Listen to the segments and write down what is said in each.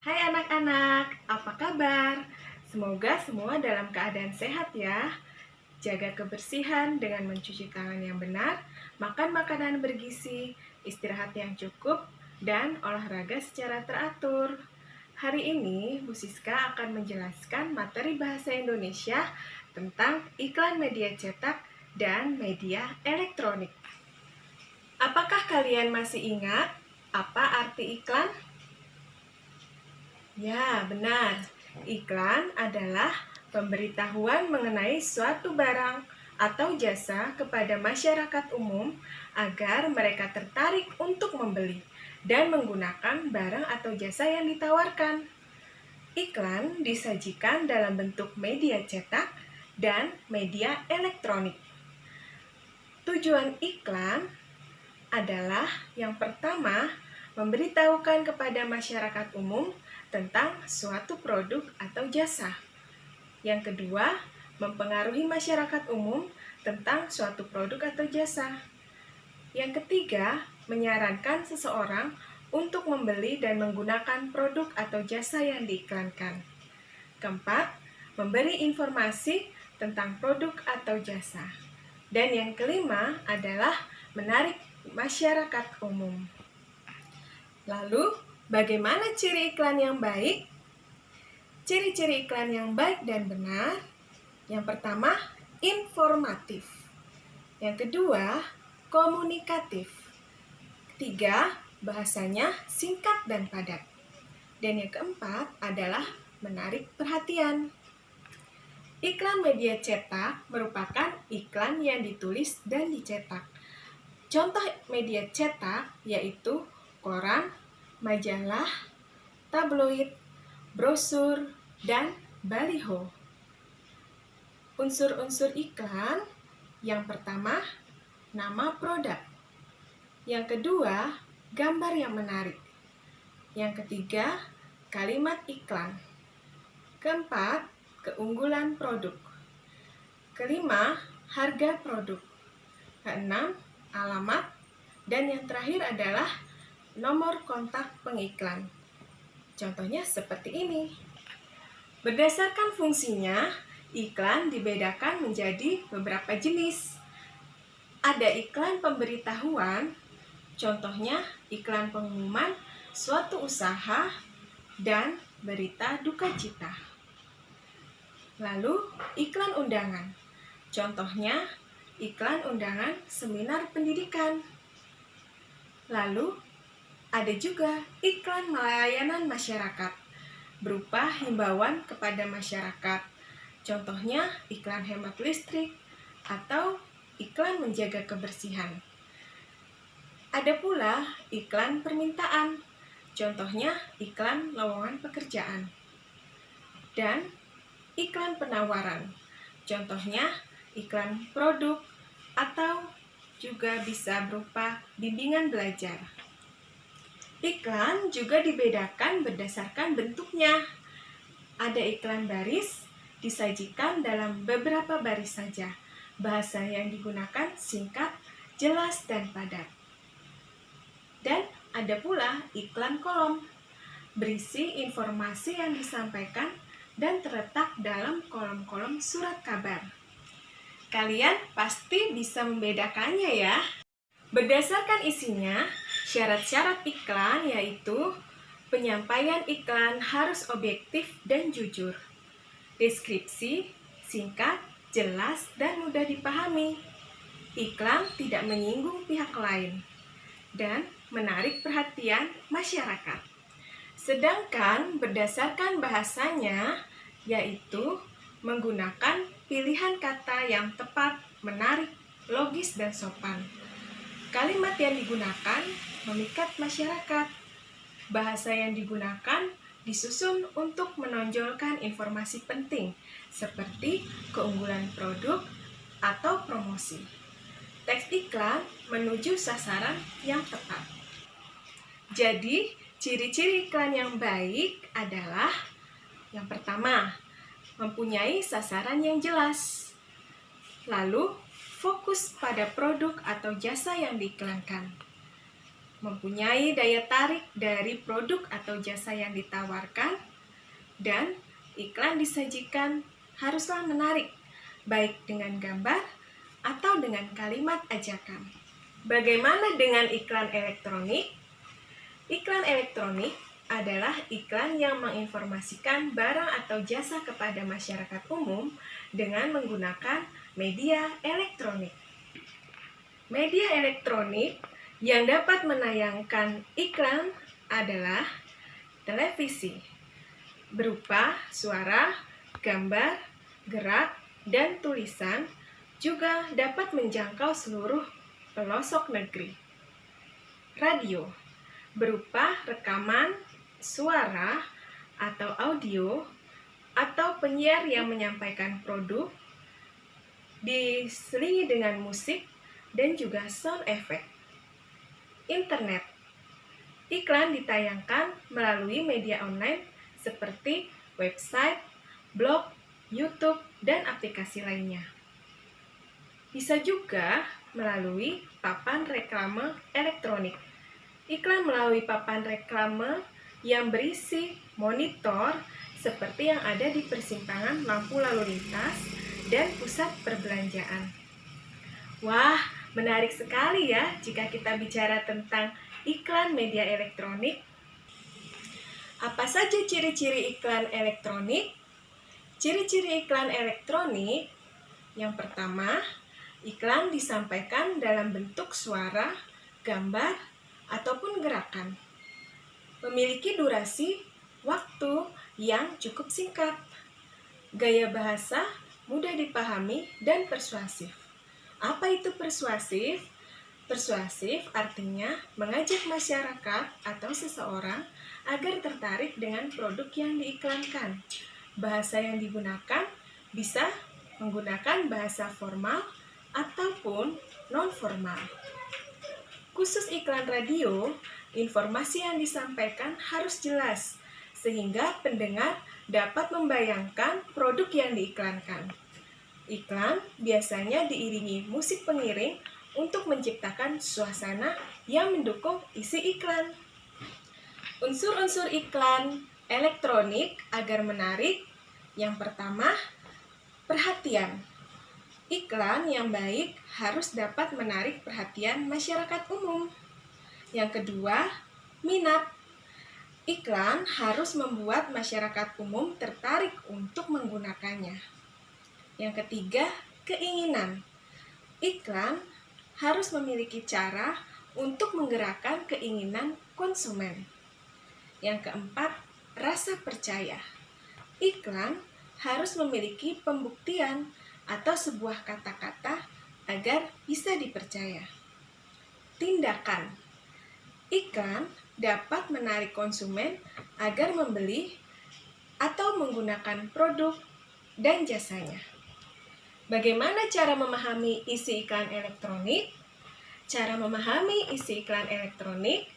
Hai anak-anak, apa kabar? Semoga semua dalam keadaan sehat ya. Jaga kebersihan dengan mencuci tangan yang benar, makan makanan bergizi, istirahat yang cukup, dan olahraga secara teratur. Hari ini, Bu Siska akan menjelaskan materi bahasa Indonesia tentang iklan media cetak dan media elektronik. Apakah kalian masih ingat apa arti iklan? Ya, benar. Iklan adalah pemberitahuan mengenai suatu barang atau jasa kepada masyarakat umum agar mereka tertarik untuk membeli dan menggunakan barang atau jasa yang ditawarkan. Iklan disajikan dalam bentuk media cetak dan media elektronik. Tujuan iklan adalah yang pertama, memberitahukan kepada masyarakat umum tentang suatu produk atau jasa. Yang kedua, mempengaruhi masyarakat umum tentang suatu produk atau jasa. Yang ketiga, menyarankan seseorang untuk membeli dan menggunakan produk atau jasa yang diiklankan. Keempat, memberi informasi tentang produk atau jasa. Dan yang kelima adalah menarik masyarakat umum. Lalu, bagaimana ciri iklan yang baik? Ciri-ciri iklan yang baik dan benar. Yang pertama, informatif. Yang kedua, komunikatif. Ketiga, bahasanya singkat dan padat. Dan yang keempat adalah menarik perhatian. Iklan media cetak merupakan iklan yang ditulis dan dicetak. Contoh media cetak yaitu koran, majalah, tabloid, brosur, dan baliho. Unsur-unsur iklan, yang pertama, nama produk. Yang kedua, gambar yang menarik. Yang ketiga, kalimat iklan. Keempat, keunggulan produk. Kelima, harga produk. Keenam, alamat. Dan yang terakhir adalah nomor kontak pengiklan. Contohnya seperti ini. Berdasarkan fungsinya, iklan dibedakan menjadi beberapa jenis. Ada iklan pemberitahuan, contohnya iklan pengumuman suatu usaha dan berita duka cita. Lalu, iklan undangan, contohnya iklan undangan seminar pendidikan. Lalu, ada juga iklan layanan masyarakat, berupa himbauan kepada masyarakat. Contohnya iklan hemat listrik atau iklan menjaga kebersihan. Ada pula iklan permintaan, contohnya iklan lowongan pekerjaan. Dan iklan penawaran, contohnya iklan produk atau juga bisa berupa bimbingan belajar. Iklan juga dibedakan berdasarkan bentuknya. Ada iklan baris, disajikan dalam beberapa baris saja. Bahasa yang digunakan singkat, jelas, dan padat. Dan ada pula iklan kolom, berisi informasi yang disampaikan dan terletak dalam kolom-kolom surat kabar. Kalian pasti bisa membedakannya ya. Berdasarkan isinya, syarat-syarat iklan yaitu penyampaian iklan harus objektif dan jujur. Deskripsi, singkat, jelas, dan mudah dipahami. Iklan tidak menyinggung pihak lain dan menarik perhatian masyarakat. Sedangkan berdasarkan bahasanya yaitu menggunakan pilihan kata yang tepat, menarik, logis, dan sopan. Kalimat yang digunakan memikat masyarakat. Bahasa yang digunakan disusun untuk menonjolkan informasi penting seperti keunggulan produk atau promosi. Teks iklan menuju sasaran yang tepat. Jadi, ciri-ciri iklan yang baik adalah yang pertama, mempunyai sasaran yang jelas. Lalu, fokus pada produk atau jasa yang diiklankan. mempunyai daya tarik dari produk atau jasa yang ditawarkan, dan iklan disajikan haruslah menarik, baik dengan gambar atau dengan kalimat ajakan. Bagaimana dengan iklan elektronik? Iklan elektronik adalah iklan yang menginformasikan barang atau jasa kepada masyarakat umum dengan menggunakan media elektronik. Media elektronik yang dapat menayangkan iklan adalah televisi, berupa suara, gambar, gerak, dan tulisan, juga dapat menjangkau seluruh pelosok negeri. Radio, berupa rekaman, suara, atau audio, atau penyiar yang menyampaikan produk, diselingi dengan musik dan juga sound effect. Internet, iklan ditayangkan melalui media online seperti website, blog, YouTube, dan aplikasi lainnya. Bisa juga melalui papan reklame elektronik. Iklan melalui papan reklame yang berisi monitor seperti yang ada di persimpangan lampu lalu lintas dan pusat perbelanjaan. Wah, menarik sekali ya jika kita bicara tentang iklan media elektronik. Apa saja ciri-ciri iklan elektronik? Ciri-ciri iklan elektronik, yang pertama, iklan disampaikan dalam bentuk suara, gambar, ataupun gerakan. Memiliki durasi waktu yang cukup singkat. Gaya bahasa mudah dipahami dan persuasif. Apa itu persuasif? Persuasif artinya mengajak masyarakat atau seseorang agar tertarik dengan produk yang diiklankan. Bahasa yang digunakan bisa menggunakan bahasa formal ataupun non-formal. Khusus iklan radio, informasi yang disampaikan harus jelas, sehingga pendengar dapat membayangkan produk yang diiklankan. Iklan biasanya diiringi musik pengiring untuk menciptakan suasana yang mendukung isi iklan. Unsur-unsur iklan elektronik agar menarik, yang pertama, perhatian. Iklan yang baik harus dapat menarik perhatian masyarakat umum. Yang kedua, minat. Iklan harus membuat masyarakat umum tertarik untuk menggunakannya. Yang ketiga, keinginan. Iklan harus memiliki cara untuk menggerakkan keinginan konsumen. Yang keempat, rasa percaya. Iklan harus memiliki pembuktian atau sebuah kata-kata agar bisa dipercaya. Tindakan. Iklan dapat menarik konsumen agar membeli atau menggunakan produk dan jasanya. Bagaimana cara memahami isi iklan elektronik? Cara memahami isi iklan elektronik,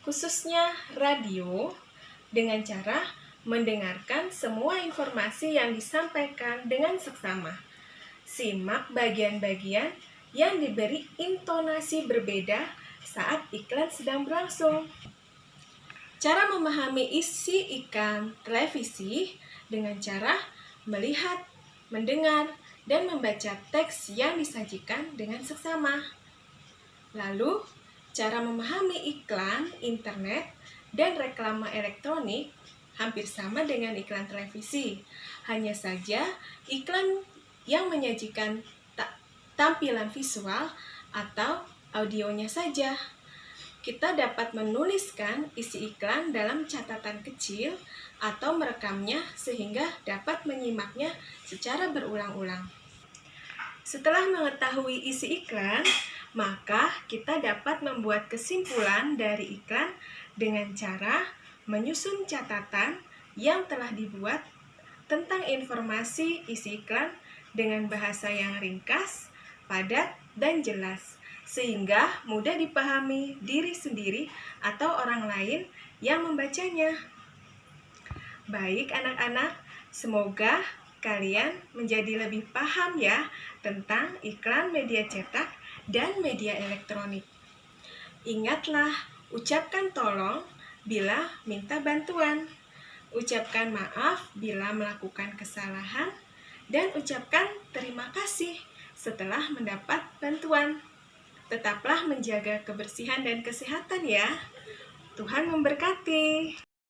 khususnya radio, dengan cara mendengarkan semua informasi yang disampaikan dengan seksama. Simak bagian-bagian yang diberi intonasi berbeda saat iklan sedang berlangsung. Cara memahami isi iklan televisi dengan cara melihat, mendengar, dan membaca teks yang disajikan dengan seksama. Lalu, cara memahami iklan internet dan reklame elektronik hampir sama dengan iklan televisi. Hanya saja, iklan yang menyajikan tampilan visual atau audionya saja. Kita dapat menuliskan isi iklan dalam catatan kecil atau merekamnya sehingga dapat menyimaknya secara berulang-ulang. Setelah mengetahui isi iklan, maka kita dapat membuat kesimpulan dari iklan dengan cara menyusun catatan yang telah dibuat tentang informasi isi iklan dengan bahasa yang ringkas, padat, dan jelas, sehingga mudah dipahami diri sendiri atau orang lain yang membacanya. Baik anak-anak, semoga kalian menjadi lebih paham ya tentang iklan media cetak dan media elektronik. Ingatlah, ucapkan tolong bila minta bantuan. Ucapkan maaf bila melakukan kesalahan, dan ucapkan terima kasih setelah mendapat bantuan. Tetaplah menjaga kebersihan dan kesehatan ya. Tuhan memberkati.